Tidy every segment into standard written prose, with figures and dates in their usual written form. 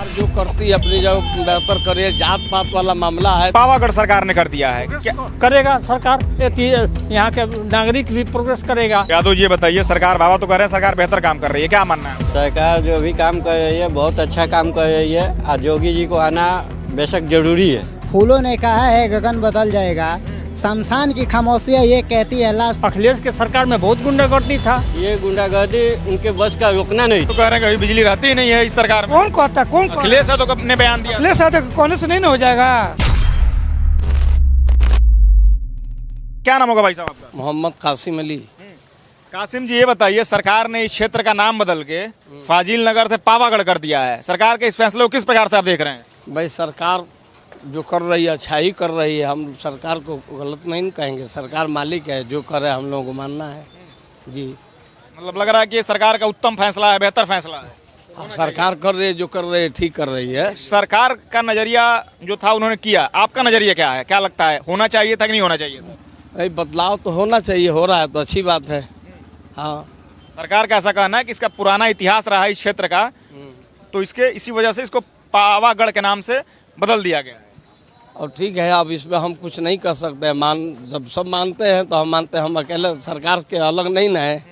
सरकार जो करती है अपनी जगह बेहतर करे। जात पात वाला मामला है, पावागढ़ सरकार ने कर दिया है क्या? करेगा सरकार, यहाँ के नागरिक भी प्रोग्रेस करेगा। यादव जी ये बताइए, सरकार बाबा तो कर रहे हैं, सरकार बेहतर काम कर रही है, क्या मानना है? सरकार जो भी काम कर रही है बहुत अच्छा काम कर रही है और योगी जी को आना बेशक जरूरी है। फूलों ने कहा है गगन बदल जाएगा, शमशान की खामोशियाँ ये कहती है लास्ट। अखिलेश के सरकार में बहुत गुंडागर्दी था। ये गुंडागर्दी उनके बस का रोकना नहीं। तो कह रहे हैं कभी बिजली रहती ही नहीं है इस सरकार में। कौन कहता, कौन अखिलेश है तो अपने बयान दिया। अखिलेश यादव कोने से नहीं हो जाएगा। क्या नाम होगा भाई साहब आपका? मोहम्मद कासिम अली। कासिम जी ये बताइए, सरकार ने इस क्षेत्र का नाम बदल के फाजिल नगर से पावागढ़ कर दिया है। सरकार के इस फैसले को किस प्रकार से आप देख रहे हैं? भाई सरकार जो कर रही है अच्छा ही कर रही है, हम सरकार को गलत नहीं कहेंगे। सरकार मालिक है, जो करे हम लोगों को मानना है जी। मतलब लग रहा है कि ये सरकार का उत्तम फैसला है, बेहतर फैसला है। अब सरकार कर रही है, जो कर रही है ठीक कर रही है। सरकार का नजरिया जो था उन्होंने किया, आपका नजरिया क्या है? क्या लगता है, होना चाहिए था कि नहीं होना चाहिए था? भाई बदलाव तो होना चाहिए, हो रहा है तो अच्छी बात है। हाँ, सरकार का ऐसा कहना है कि इसका पुराना इतिहास रहा है इस क्षेत्र का, तो इसी वजह से इसको पावागढ़ के नाम से बदल दिया गया है। और ठीक है, अब इसमें हम कुछ नहीं कर सकते हैं। जब सब मानते हैं तो हम मानते हैं, हम अकेले सरकार के अलग नहीं ना है,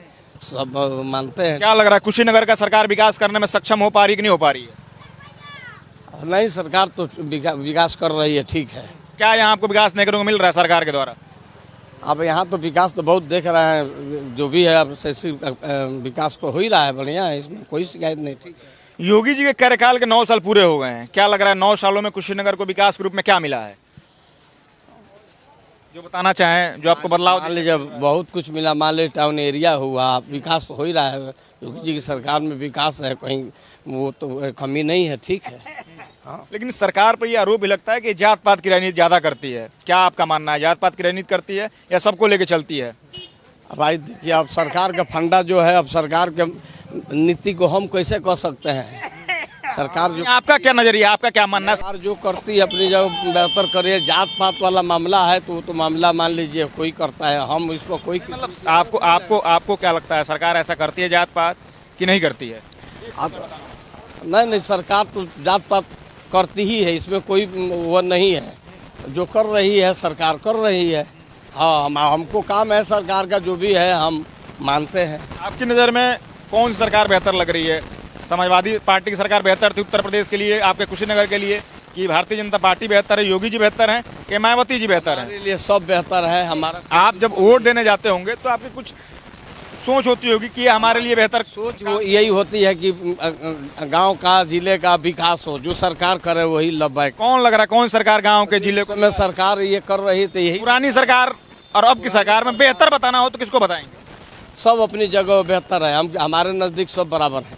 सब मानते हैं। क्या लग रहा है, कुशीनगर का सरकार विकास करने में सक्षम हो पा रही कि नहीं हो पा रही है? नहीं, सरकार तो विकास कर रही है, ठीक है। क्या यहाँ आपको विकास देखने को मिल रहा है सरकार के द्वारा? अब यहाँ तो विकास तो बहुत देख रहे हैं, जो भी है अब विकास तो हो ही रहा है, बढ़िया है, इसमें कोई शिकायत नहीं। ठीक है। योगी जी के कार्यकाल के 9 साल पूरे हो गए हैं, क्या लग रहा है 9 सालों में कुशीनगर को विकास के रूप में क्या मिला है, जो बताना चाहें, जो आपको बदलाव? मान लीजिए बहुत कुछ मिला, मान लीजिए टाउन एरिया हुआ, विकास हो ही रहा है। योगी जी की सरकार में विकास है, कहीं वो तो कमी नहीं है, ठीक है। हाँ। लेकिन सरकार पर यह आरोप भी लगता है कि जात पात की राजनीति ज्यादा करती है। क्या आपका मानना है, जात पात की राजनीति करती है या सबको लेके चलती है? अब भाई देखिए, अब सरकार का फंडा जो है, अब सरकार के नीति को हम कैसे कह सकते हैं? सरकार जो, आपका क्या नजरिया, आपका क्या मानना है? सरकार जो करती है अपनी जगह बेहतर करे। जात पात वाला मामला है तो वो तो मामला मान लीजिए कोई करता है, हम इसको कोई मतलब आपको क्या लगता है, सरकार ऐसा करती है जात पात कि नहीं करती है? नहीं, सरकार तो जात पात करती ही है, इसमें कोई वो नहीं है। जो कर रही है सरकार कर रही है। हाँ, हमको काम है सरकार का, जो भी है हम मानते हैं। आपकी नज़र में कौन सी सरकार बेहतर लग रही है? समाजवादी पार्टी की सरकार बेहतर थी उत्तर प्रदेश के लिए, आपके कुशीनगर के लिए, कि भारतीय जनता पार्टी बेहतर है, योगी जी बेहतर हैं कि मायावती जी बेहतर हैं? हमारे लिए सब बेहतर है। हमारा आप जब वोट देने जाते होंगे तो आपकी कुछ सोच होती होगी कि ये हमारे लिए बेहतर सोच वो यही होती है कि गांव का, जिले का विकास हो। जो सरकार करे वही लबाए। कौन लग रहा है, कौन सरकार गांव के जिले को? में सरकार ये कर रही थी, यही पुरानी सरकार और अब की सरकार में बेहतर बताना हो तो किसको बताएंगे? सब अपनी जगह बेहतर है। हमारे नजदीक सब बराबर है।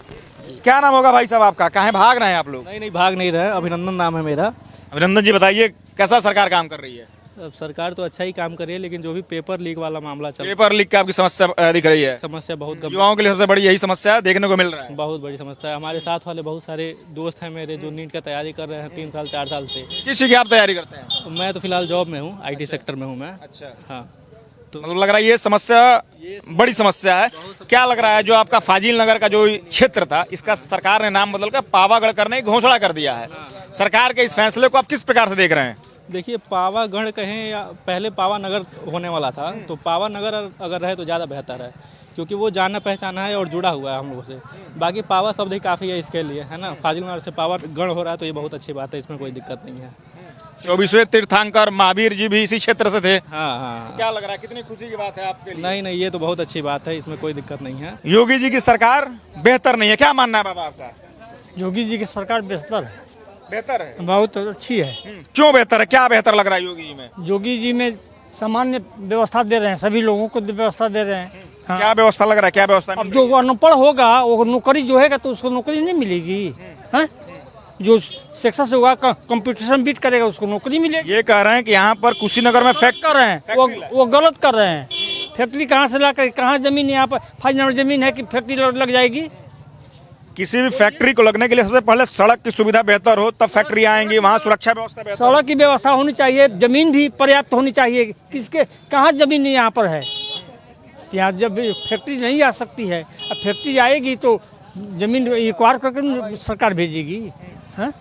क्या नाम होगा भाई साहब आपका? कहाँ भाग रहे हैं आप लोग? नहीं, भाग नहीं रहे, अभिनंदन नाम है मेरा। अभिनंदन जी बताइए, कैसा सरकार काम कर रही है? अब सरकार तो अच्छा ही काम कर रही है, लेकिन जो भी पेपर लीक वाला मामला चल, पेपर लीक की आपकी समस्या दिख रही है? समस्या बहुत गंभीर, युवाओं के लिए सबसे बड़ी यही समस्या देखने को मिल रहा है। बहुत बड़ी समस्या है। हमारे साथ वाले बहुत सारे दोस्त हैं मेरे जो नीट का तैयारी कर रहे हैं 3 साल 4 साल से। किस चीज़ की आप तैयारी करते हैं? मैं तो फिलहाल जॉब में हूँ, IT सेक्टर में हूँ मैं। अच्छा, हाँ, तो मतलब लग रहा है ये समस्या बड़ी समस्या है। क्या लग रहा है, जो आपका फाजिल नगर का जो क्षेत्र था, इसका सरकार ने नाम बदलकर पावागढ़ करने की घोषणा कर दिया है। सरकार के इस फैसले को आप किस प्रकार से देख रहे हैं? देखिए, पावागढ़ कहें या पहले पावा नगर होने वाला था, तो पावा नगर अगर रहे तो ज़्यादा बेहतर है, क्योंकि वो जाना पहचाना है और जुड़ा हुआ है हम लोगों से। बाकी पावा शब्द ही काफ़ी है इसके लिए, है ना। फाजिल नगर से पावागढ़ हो रहा है तो ये बहुत अच्छी बात है, इसमें कोई दिक्कत नहीं है। 24वें तीर्थंकर महावीर जी भी इसी क्षेत्र से थे। हाँ। क्या लग रहा है, कितनी खुशी की बात है आपके लिए? नहीं, ये तो बहुत अच्छी बात है, इसमें कोई दिक्कत नहीं है। योगी जी की सरकार बेहतर नहीं है, क्या मानना है बाबा आपका? योगी जी की सरकार बेहतर है, बेहतर है। बहुत अच्छी है। क्यों बेहतर है, क्या बेहतर लग रहा है योगी जी में? योगी जी में सामान्य व्यवस्था दे रहे हैं, सभी लोगों को व्यवस्था दे रहे हैं। हाँ। क्या व्यवस्था लग रहा है, क्या व्यवस्था? अब जो अनपढ़ होगा वो नौकरी जो है तो उसको नौकरी नहीं मिलेगी, है। जो सक्सेस होगा, कंपटीशन बीट करेगा, उसको नौकरी मिलेगी। ये कह रहे हैं कि यहाँ पर कुशीनगर में फैक्ट कर रहे हैं, वो गलत कर रहे हैं। फैक्ट्री कहाँ से ला कर, कहाँ जमीन, यहाँ पर 5 नंबर जमीन है कि फैक्ट्री लग जाएगी? किसी भी फैक्ट्री को लगने के लिए सबसे पहले सड़क की सुविधा बेहतर हो, तब फैक्ट्री आएंगी, वहाँ सुरक्षा व्यवस्था बेहतर। सड़क की व्यवस्था होनी चाहिए, जमीन भी पर्याप्त होनी चाहिए। किसके कहाँ जमीन यहाँ पर है? यहाँ जब फैक्ट्री नहीं आ सकती है, अब फैक्ट्री आएगी तो जमीन एक्वायर करके सरकार भेजेगी। हैं?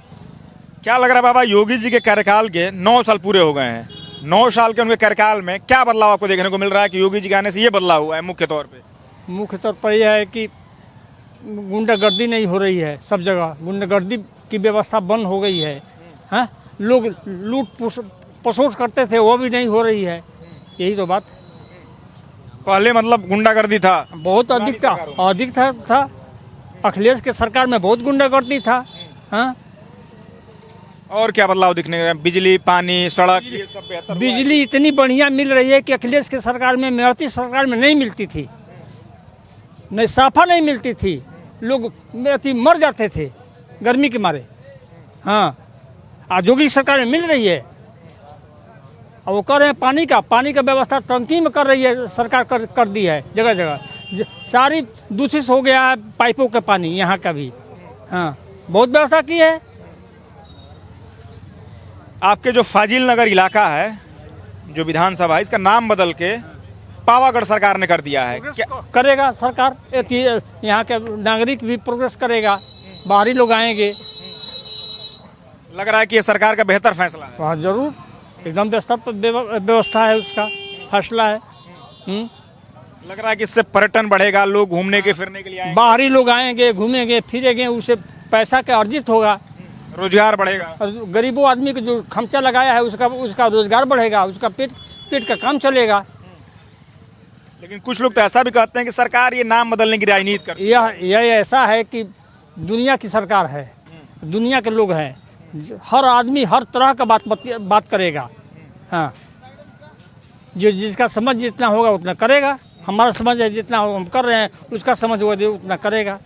क्या लग रहा है बाबा, योगी जी के कार्यकाल के 9 साल पूरे हो गए हैं, 9 साल के उनके कार्यकाल में क्या बदलाव आपको देखने को मिल रहा है कि योगी जी के आने से ये बदलाव हुआ है मुख्य तौर पे? मुख्य तौर पर यह है कि गुंडागर्दी नहीं हो रही है, सब जगह गुंडागर्दी की व्यवस्था बंद हो गई है। हैं? लोग लूट पसोट करते थे, वो भी नहीं हो रही है। यही तो बात। पहले मतलब गुंडागर्दी था, बहुत अधिक था। अखिलेश के सरकार में बहुत गुंडागर्दी था। हाँ, और क्या बदलाव दिखने को? बिजली, पानी, सड़क, ये सब बेहतर हुआ है? बिजली इतनी बढ़िया मिल रही है कि अखिलेश के सरकार में, मेरठी सरकार में नहीं मिलती थी, नहीं साफा नहीं मिलती थी। लोग मर जाते थे गर्मी के मारे। हाँ, आज योगी सरकार में मिल रही है। और वो कर रहे हैं पानी का व्यवस्था टंकी में कर रही है सरकार, कर दी है जगह जगह। सारी दूषित हो गया है पाइपों का पानी यहाँ का भी। हाँ, बहुत व्यवस्था की है। आपके जो फाजिल नगर इलाका है, जो विधानसभा है, इसका नाम बदल के पावागढ़ सरकार ने कर दिया है। क्या करेगा सरकार? यहाँ के नागरिक भी प्रोग्रेस करेगा, बाहरी लोग आएंगे। लग रहा है कि ये सरकार का बेहतर फैसला है? हाँ, जरूर, एकदम व्यवस्था है, उसका फैसला है। लग रहा है कि इससे पर्यटन बढ़ेगा, लोग घूमने के फिरने के लिए आएंगे, बाहरी लोग आएंगे, घूमेंगे फिरेंगे, उससे पैसा का अर्जित होगा, रोजगार बढ़ेगा। और गरीबों आदमी को जो खर्चा लगाया है उसका रोजगार बढ़ेगा, उसका पेट का काम चलेगा। लेकिन कुछ लोग तो ऐसा भी कहते हैं कि सरकार ये नाम बदलने की राजनीति करती है। यह ऐसा है कि दुनिया की सरकार है, दुनिया के लोग हैं, हर आदमी हर तरह का बात करेगा। हाँ, जो जिसका समझ जितना होगा उतना करेगा। हमारा समझ है जितना हम कर रहे हैं, उसका समझ होगा उतना करेगा।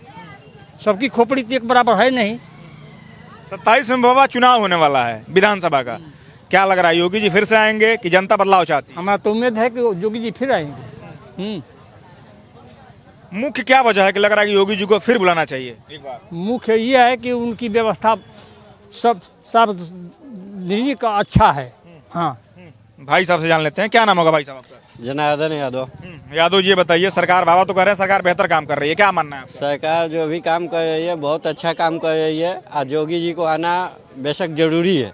सबकी खोपड़ी तो एक बराबर है नहीं। 27 में बाबा चुनाव होने वाला है विधानसभा का, क्या लग रहा है, योगी जी फिर से आएंगे कि जनता बदलाव चाहती है? हमारा तो उम्मीद है कि योगी जी फिर आएंगे। मुख्य क्या वजह है कि लग रहा है कि योगी जी को फिर बुलाना चाहिए एक बार? मुख्य ये है कि उनकी व्यवस्था सब सार्वजनिक का अच्छा है। हाँ, भाई साहब से जान लेते हैं, क्या नाम होगा भाई साहब आपका? जनार्दन यादव। यादव जी, बताइए, सरकार, बाबा तो कह रहे हैं सरकार बेहतर काम कर रही है, क्या मानना है आपका? सरकार जो भी काम कर रही है बहुत अच्छा काम कर रही है। आज योगी जी को आना बेशक जरूरी है।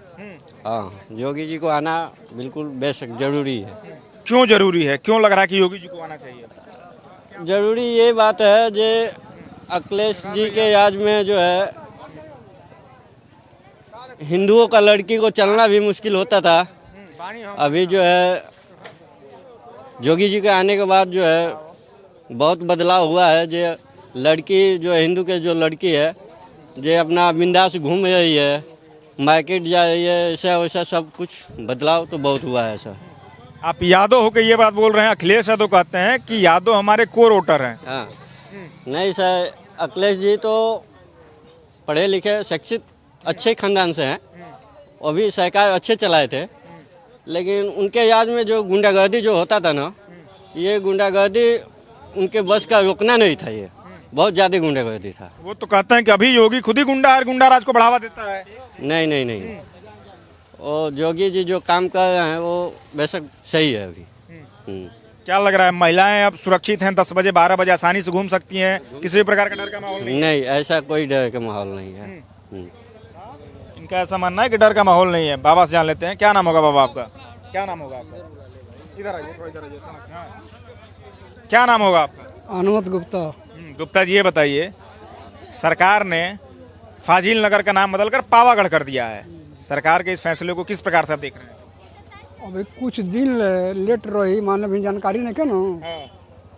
हाँ, योगी जी को आना बिल्कुल बेशक जरूरी है। क्यों जरूरी है? क्यों लग रहा है कि योगी जी को आना चाहिए? जरूरी ये बात है जो अखिलेश जी के राज में जो है हिंदुओं का लड़की को चलना भी मुश्किल होता था। अभी जो है योगी जी के आने के बाद जो है बहुत बदलाव हुआ है। जो लड़की जो हिंदू के जो लड़की है जो अपना बिंदास घूम रही है, मार्केट जा रही है, ऐसा वैसा सब कुछ बदलाव तो बहुत हुआ है सर। आप यादव होकर ये बात बोल रहे हैं, अखिलेश यादव कहते हैं कि यादव हमारे कोर वोटर हैं। हाँ, नहीं सर, अखिलेश जी तो पढ़े लिखे शिक्षित अच्छे खानदान से हैं, और भी सरकार अच्छे चलाए थे। लेकिन उनके याद में जो गुंडागर्दी जो होता था ना, ये गुंडागर्दी उनके बस का रोकना नहीं था। ये बहुत ज़्यादा गुंडागर्दी था। वो तो कहते हैं कि अभी योगी खुद ही गुंडा है, गुंडा राज को बढ़ावा देता है। नहीं नहीं नहीं, और योगी जी जो काम कर रहे हैं वो बेशक सही है अभी। क्या लग रहा है, महिलाएं अब सुरक्षित हैं? 10 बजे 12 बजे आसानी से घूम सकती हैं, किसी भी प्रकार का डर का माहौल नहीं? नहीं, ऐसा कोई डर का माहौल नहीं है। इनका ऐसा मानना है कि डर का माहौल नहीं है। बाबा से जान लेते हैं, क्या नाम होगा बाबा आपका? क्या नाम होगा आपका? इधर आइए, थोड़ा इधर आइए, समझ। हाँ, क्या नाम होगा आपका? अनुमत गुप्ता। गुप्ता जी, ये बताइए, सरकार ने फाजिल नगर का नाम बदलकर पावागढ़ कर दिया है। सरकार के इस फैसले को किस प्रकार से आप देख रहे हैं? अभी कुछ दिन लेट रही, मान लो जानकारी नहीं क्या ना।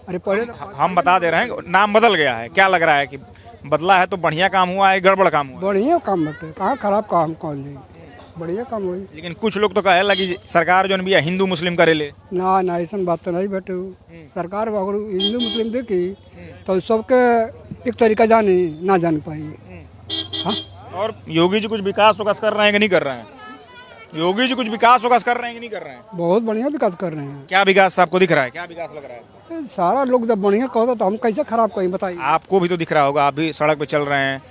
अरे पहले हम बता दे रहे हैं, नाम बदल गया है। क्या लग रहा है कि बदला है तो बढ़िया काम हुआ है, गड़बड़ काम हुआ? बढ़िया काम बटे, कहाँ खराब काम कौन जी, बढ़िया काम हुई। लेकिन कुछ लोग तो कहे लगी सरकार जो भी है हिंदू मुस्लिम करे ले। ना ना, ऐसा बात तो नहीं बटे। सरकार अगर हिंदू मुस्लिम देखी तो सबके एक तरीका जानी ना जान पाई। हाँ, और योगी जी कुछ विकास विकास कर रहे हैं कि नहीं कर रहे हैं? योगी जी कुछ विकास विकास कर रहे हैं कि नहीं कर रहे हैं? बहुत बढ़िया विकास कर रहे हैं। क्या विकास आपको दिख रहा है? क्या विकास लग रहा है? सारा लोग जब बढ़िया कहता तो हम कैसे खराब कहें, बताइए। आपको भी तो दिख रहा होगा, आप भी सड़क पे चल रहे हैं,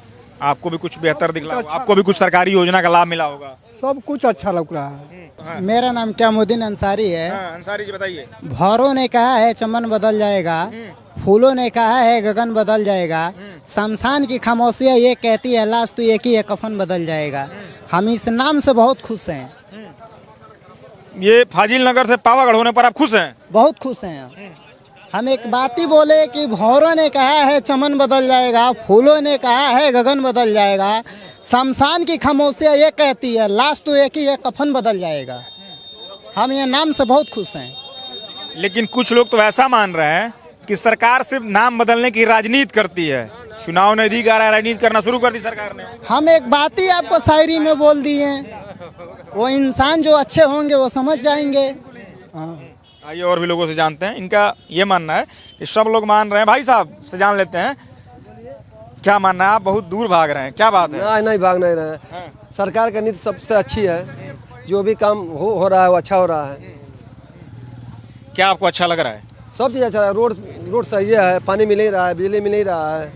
आपको भी कुछ बेहतर दिख रहा होगा, आपको भी कुछ सरकारी योजना का लाभ मिला होगा। सब कुछ अच्छा लग रहा है। मेरा नाम क्यामुद्दीन अंसारी है। अंसारी जी, बताइए। भौरों ने कहा है चमन बदल जाएगा, फूलों ने कहा है गगन बदल जाएगा, शमशान की खामोशियाँ ये कहती है लाश तो एक ही है कफन बदल जाएगा। हम इस नाम से बहुत खुश हैं, ये फाजिल नगर से पावागढ़ होने पर आप खुश हैं? बहुत खुश हैं। हम एक बात ही बोले कि भौरों ने कहा है चमन बदल जाएगा, फूलों ने कहा है गगन बदल जाएगा, शमशान की खामोशियाँ ये कहती है लाश तो एक ही है कफन बदल जाएगा। हम ये नाम से बहुत खुश हैं। लेकिन कुछ लोग तो ऐसा मान रहे हैं कि सरकार सिर्फ नाम बदलने की राजनीति करती है। चुनाव नजदीक आ रहा है, राजनीति करना शुरू कर दी सरकार ने। हम एक बात ही आपको शायरी में बोल दिए हैं, वो इंसान जो अच्छे होंगे वो समझ जाएंगे। आइए और भी लोगों से जानते हैं। इनका ये मानना है कि सब लोग मान रहे हैं। भाई साहब से जान लेते हैं, क्या मानना है? आप बहुत दूर भाग रहे हैं, क्या बात है? नहीं भाग नहीं रहे हैं। सरकार की नीति सबसे अच्छी है, जो भी काम हो रहा है वो अच्छा हो रहा है। क्या आपको अच्छा लग रहा है? सब चीज़ अच्छा है। रोड सही है, पानी मिल ही रहा है, बिजली मिल ही रहा है,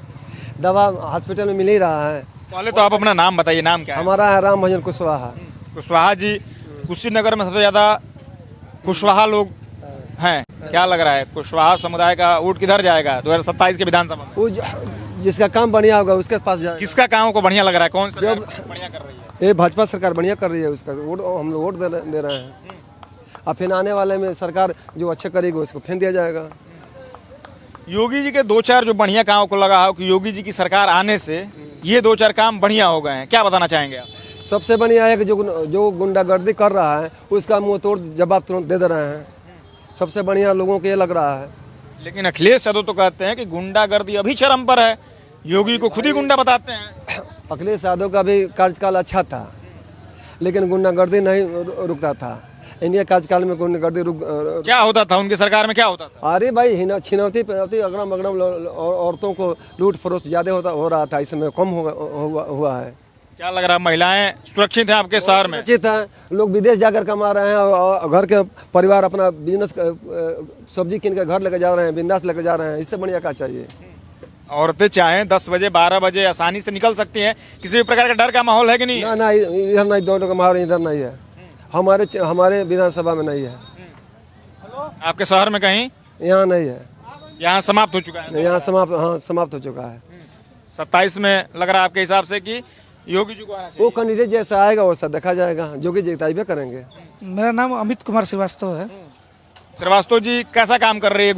दवा हॉस्पिटल में मिल ही रहा है। पहले तो आप अपना नाम बताइए, नाम क्या है? हमारा है राम भजन कुशवाहा। कुशवाहा जी, कुशीनगर में सबसे ज्यादा कुशवाहा लोग हैं। क्या लग रहा है कुशवाहा समुदाय का वोट किधर जाएगा 2027 के विधानसभा में? वो जिसका काम बढ़िया होगा उसके पास जाएगा। किसका काम को बढ़िया लग रहा है? कौन सा बढ़िया कर रही है? ये भाजपा सरकार बढ़िया कर रही है, उसका वोट हम लोग वोट दे रहे हैं। और फिर आने वाले में सरकार जो अच्छा करेगी उसको फिर दिया जाएगा। योगी जी के दो चार जो बढ़िया कामों को लगा है कि योगी जी की सरकार आने से ये दो चार काम बढ़िया हो गए हैं, क्या बताना चाहेंगे आप? सबसे बढ़िया है कि जो गुंडागर्दी कर रहा है उसका मुंह तोड़ जवाब तुरंत दे रहे हैं। सबसे बढ़िया लोगों को ये लग रहा है। लेकिन अखिलेश यादव तो कहते हैं कि गुंडागर्दी अभी चरम पर है, योगी को खुद ही गुंडा बताते हैं। अखिलेश यादव का भी कार्यकाल अच्छा था, लेकिन गुंडागर्दी नहीं रुकता था। इनके कार्यकाल में गुंडागर्दी क्या होता था उनकी सरकार में? क्या होता था? अरे भाई छिनौती पिनौती अगड़म अगड़म औरतों को लूट फरोश ज्यादा हो रहा था, इसमें कम हुआ है। क्या लग रहा है महिलाएं सुरक्षित हैं आपके शहर में? सुरक्षित हैं, लोग विदेश जाकर कमा रहे हैं और घर के परिवार अपना बिजनेस सब्जी किन के घर लेकर जा रहे हैं, बिंदास लेकर जा रहे हैं। इससे बढ़िया क्या चाहिए? औरतें चाहें 10 बजे 12 बजे आसानी से निकल सकती हैं, किसी भी प्रकार का डर का माहौल है कि नहीं? ना इधर नहीं, दोनों का माहौल इधर नहीं है। हमारे विधानसभा में नहीं है। आपके शहर में कहीं? यहाँ नहीं है, यहाँ समाप्त हो चुका है। यहाँ समाप्त हो चुका है। 27 में लग रहा है आपके हिसाब से कि योगी जी को आना चाहिए? वो कैंडिडेट जैसा आएगा वैसा देखा जाएगा, योगी जी तय करेंगे। मेरा नाम अमित कुमार श्रीवास्तव है। श्रीवास्तव जी, कैसा काम कर रही है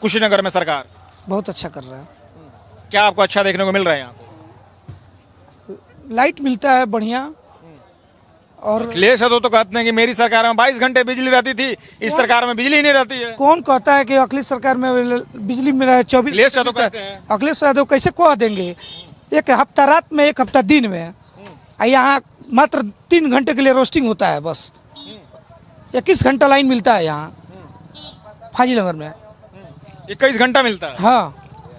कुशीनगर में सरकार? बहुत अच्छा कर रहा है। क्या आपको अच्छा देखने को मिल रहा है? यहाँ पे लाइट मिलता है बढ़िया। और अखिलेश यादव तो कहते हैं कि मेरी सरकार में 22 घंटे बिजली रहती थी, इस सरकार में बिजली ही नहीं रहती है। कौन कहता है कि अखिलेश सरकार में बिजली में रहे 24? अखिलेश यादव कहते हैं। अखिलेश यादव कैसे कह देंगे? एक हफ्ता रात में, एक हफ्ता दिन में। यहाँ मात्र 3 घंटे के लिए रोस्टिंग होता है बस। 21 घंटा लाइन मिलता है यहाँ फाजिल नगर में। 21 घंटा मिलता है? हाँ।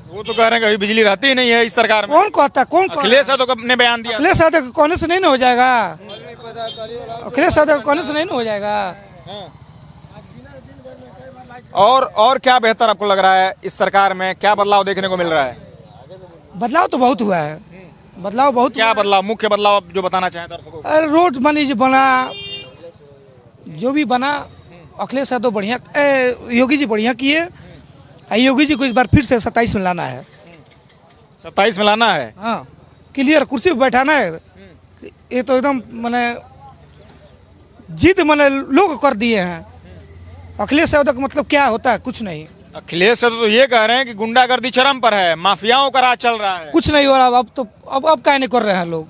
वो तो कह रहे हैं कि अभी बिजली रहती ही नहीं है इस सरकार में। कौन कहता है? कौन? अखिलेश यादव ने बयान दिया। अखिलेश यादव के कहने से नहीं ना हो जाएगा। अखिलेश यादव के कहने से नहीं ना हो जाएगा। और क्या बेहतर आपको लग रहा है इस सरकार में? क्या बदलाव देखने को मिल रहा है? बदलाव तो बहुत हुआ है। बदलाव बहुत। क्या बदलाव, मुख्य बदलाव आप जो बताना चाहें दर्शकों को? अरे रोड बनी जो बना, जो भी बना, अखिलेश यादव बढ़िया, योगी जी बढ़िया किए। योगी जी को इस बार फिर से 27 में लाना है। 27 में लाना है? हाँ, क्लियर कुर्सी पे बैठाना है। ये तो एकदम मैंने जिद मैंने लोग कर दिए हैं। अखिलेश यादव का मतलब क्या होता है? कुछ नहीं। अखिलेश यादव तो ये कह रहे हैं कि गुंडागर्दी चरम पर है, माफियाओं का राज चल रहा है। कुछ नहीं हो रहा अब तो। अब क्या नहीं कर रहे हैं लोग?